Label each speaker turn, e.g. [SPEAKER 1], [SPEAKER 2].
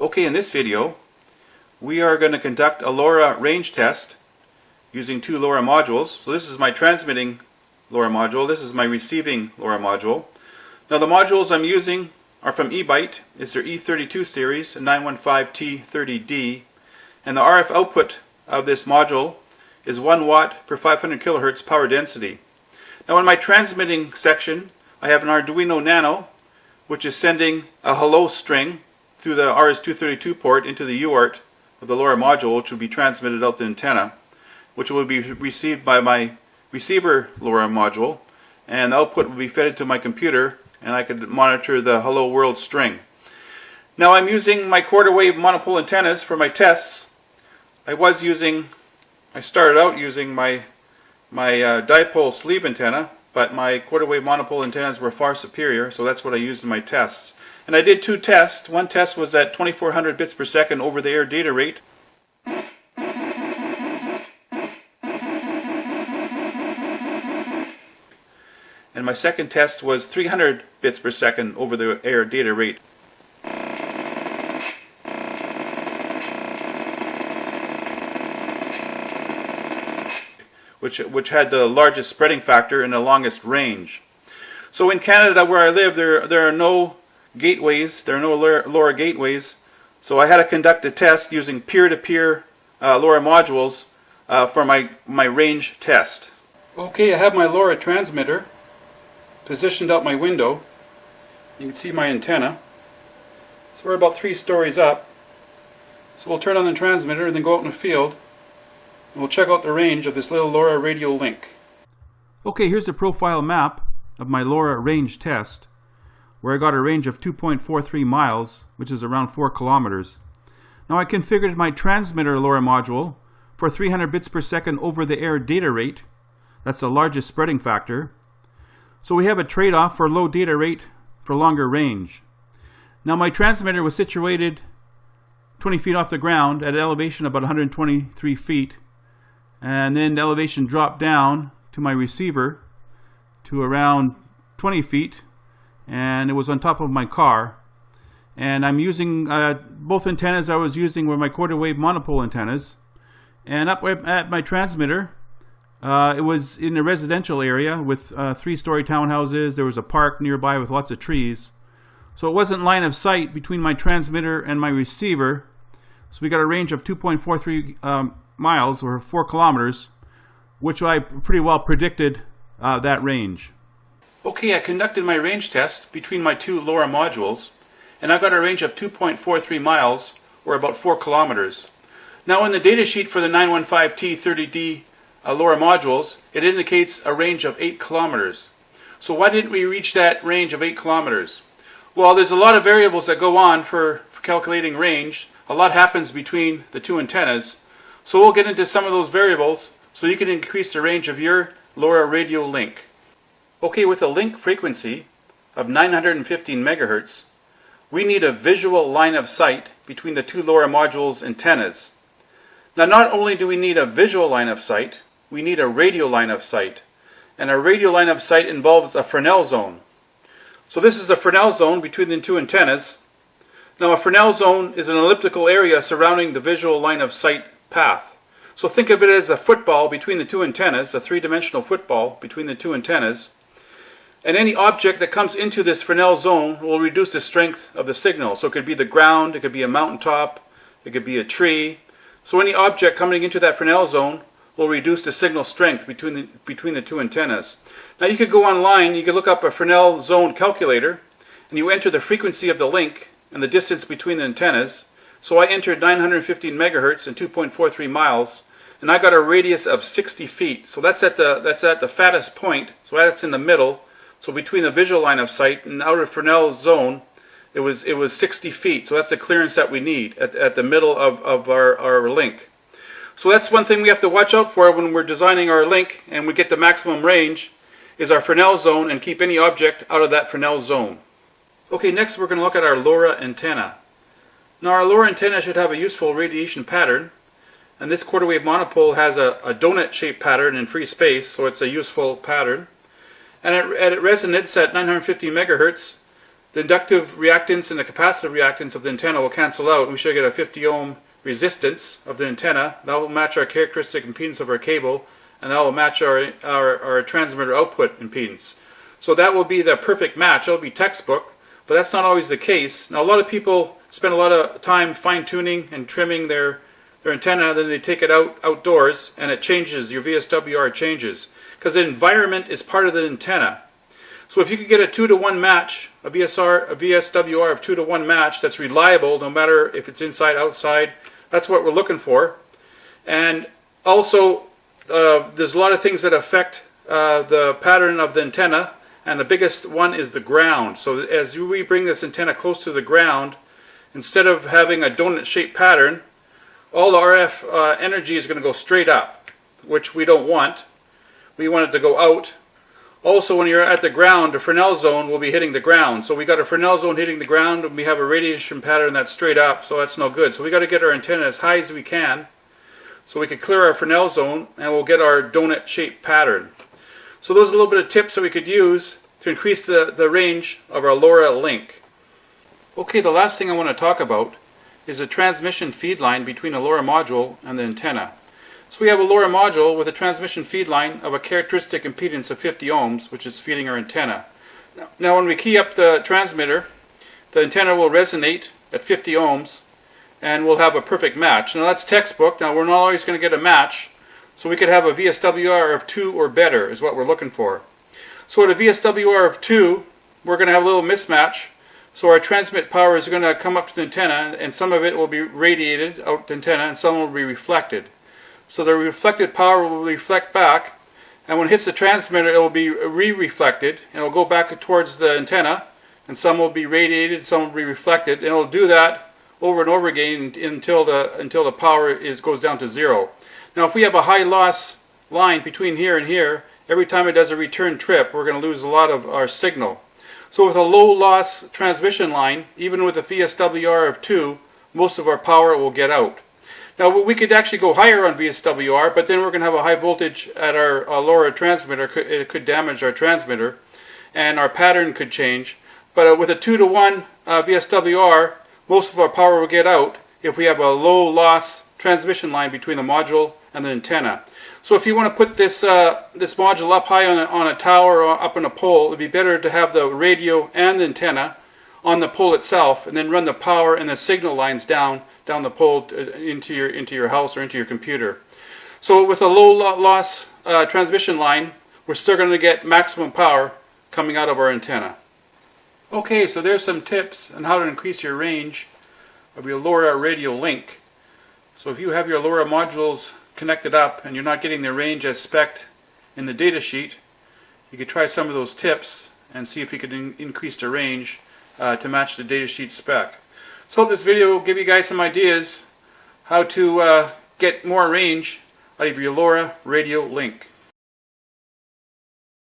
[SPEAKER 1] Okay, in this video we are going to conduct a LoRa range test using two LoRa modules. So this is my transmitting LoRa module, this is my receiving LoRa module. Now the modules I'm using are from Ebyte. It's their E32 series, 915T30D, and the RF output of this module is 1 watt per 500 kilohertz power density. Now in my transmitting section I have an Arduino Nano which is sending a hello string through the RS-232 port into the UART of the LoRa module, which will be transmitted out the antenna, which will be received by my receiver LoRa module, and the output will be fed into my computer and I could monitor the hello world string. Now I'm using my quarter wave monopole antennas for my tests. I started out using my dipole sleeve antenna, but my quarter wave monopole antennas were far superior, so that's what I used in my tests. And I did two tests. One test was at 2400 bits per second over the air data rate. And my second test was 300 bits per second over the air data rate. Which had the largest spreading factor and the longest range. So in Canada where I live, there are no gateways, there are no LoRa gateways, so I had to conduct a test using peer-to-peer LoRa modules for my range test. Okay, I have my LoRa transmitter positioned out my window. You can see my antenna. So we're about 3 stories up. So we'll turn on the transmitter and then go out in the field and we'll check out the range of this little LoRa radio link. Okay, here's the profile map of my LoRa range test, where I got a range of 2.43 miles, which is around 4 kilometers. Now I configured my transmitter LoRa module for 300 bits per second over the air data rate. That's the largest spreading factor. So we have a trade-off for low data rate for longer range. Now my transmitter was situated 20 feet off the ground at an elevation of about 123 feet. And then the elevation dropped down to my receiver to around 20 feet. And it was on top of my car. And I'm using both antennas I was using were my quarter wave monopole antennas. And up at my transmitter, it was in a residential area with 3-story townhouses. There was a park nearby with lots of trees. So it wasn't line of sight between my transmitter and my receiver. So we got a range of 2.43 miles or 4 kilometers, which I pretty well predicted that range. Okay, I conducted my range test between my two LoRa modules, and I got a range of 2.43 miles, or about 4 kilometers. Now in the datasheet for the 915T30D LoRa modules, it indicates a range of 8 kilometers. So why didn't we reach that range of 8 kilometers? Well, there's a lot of variables that go on for calculating range. A lot happens between the two antennas. So we'll get into some of those variables so you can increase the range of your LoRa radio link. Okay, with a link frequency of 915 megahertz, we need a visual line of sight between the two LoRa modules' antennas. Now not only do we need a visual line of sight, we need a radio line of sight. And a radio line of sight involves a Fresnel zone. So this is a Fresnel zone between the two antennas. Now a Fresnel zone is an elliptical area surrounding the visual line of sight path. So think of it as a football between the two antennas, a 3-dimensional football between the two antennas. And any object that comes into this Fresnel zone will reduce the strength of the signal. So it could be the ground, it could be a mountaintop, it could be a tree. So any object coming into that Fresnel zone will reduce the signal strength between the two antennas. Now you could go online, you could look up a Fresnel zone calculator, and you enter the frequency of the link and the distance between the antennas. So I entered 915 megahertz and 2.43 miles, and I got a radius of 60 feet. So that's at the fattest point, so that's in the middle. So between the visual line of sight and outer Fresnel zone, it was 60 feet. So that's the clearance that we need at the middle of our link. So that's one thing we have to watch out for when we're designing our link and we get the maximum range, is our Fresnel zone, and keep any object out of that Fresnel zone. Okay, next we're going to look at our LoRa antenna. Now our LoRa antenna should have a useful radiation pattern, and this quarter wave monopole has a donut shaped pattern in free space, so it's a useful pattern. And it resonates at 950 megahertz. the inductive reactance and the capacitive reactance of the antenna will cancel out. We should get a 50 ohm resistance of the antenna. That will match our characteristic impedance of our cable, and that will match our transmitter output impedance. So that will be the perfect match. That will be textbook, but that's not always the case. Now a lot of people spend a lot of time fine-tuning and trimming their antenna, then they take it outdoors and it changes, your VSWR changes. Because the environment is part of the antenna. So if you could get a 2-to-1 match, a VSWR of 2-to-1 match that's reliable, no matter if it's inside, outside, that's what we're looking for. And also, there's a lot of things that affect the pattern of the antenna, and the biggest one is the ground. So as we bring this antenna close to the ground, instead of having a donut-shaped pattern, all the RF energy is going to go straight up, which we don't want. We want it to go out. Also, when you're at the ground, the Fresnel zone will be hitting the ground. So we got a Fresnel zone hitting the ground, and we have a radiation pattern that's straight up, so that's no good. So we got to get our antenna as high as we can, so we can clear our Fresnel zone, and we'll get our donut-shaped pattern. So those are a little bit of tips that we could use to increase the range of our Lora link. Okay, the last thing I want to talk about is the transmission feed line between a Lora module and the antenna. So we have a Lora module with a transmission feed line of a characteristic impedance of 50 ohms, which is feeding our antenna. Now when we key up the transmitter, the antenna will resonate at 50 ohms and we'll have a perfect match. Now that's textbook. Now we're not always going to get a match, so we could have a VSWR of 2 or better is what we're looking for. So at a VSWR of 2, we're going to have a little mismatch. So our transmit power is going to come up to the antenna, and some of it will be radiated out the antenna and some will be reflected. So the reflected power will reflect back, and when it hits the transmitter it will be re-reflected, and it will go back towards the antenna, and some will be radiated, some will be reflected, and it will do that over and over again until the power goes down to 0. Now if we have a high loss line between here and here, every time it does a return trip we're going to lose a lot of our signal. So with a low loss transmission line, even with a VSWR of 2, most of our power will get out. Now we could actually go higher on VSWR, but then we're going to have a high voltage at our Lora transmitter. It could damage our transmitter, and our pattern could change. But with a 2-to-1 VSWR, most of our power will get out if we have a low loss transmission line between the module and the antenna. So if you want to put this module up high on a tower or up on a pole, it would be better to have the radio and the antenna on the pole itself, and then run the power and the signal lines down the pole into your house or into your computer. So with a low loss transmission line, we're still going to get maximum power coming out of our antenna. Okay, so there's some tips on how to increase your range of your Lora radio link. So if you have your Lora modules connected up and you're not getting the range as spec'd in the data sheet, you could try some of those tips and see if you could increase the range to match the data sheet spec. So this video will give you guys some ideas how to get more range out of your Lora radio link.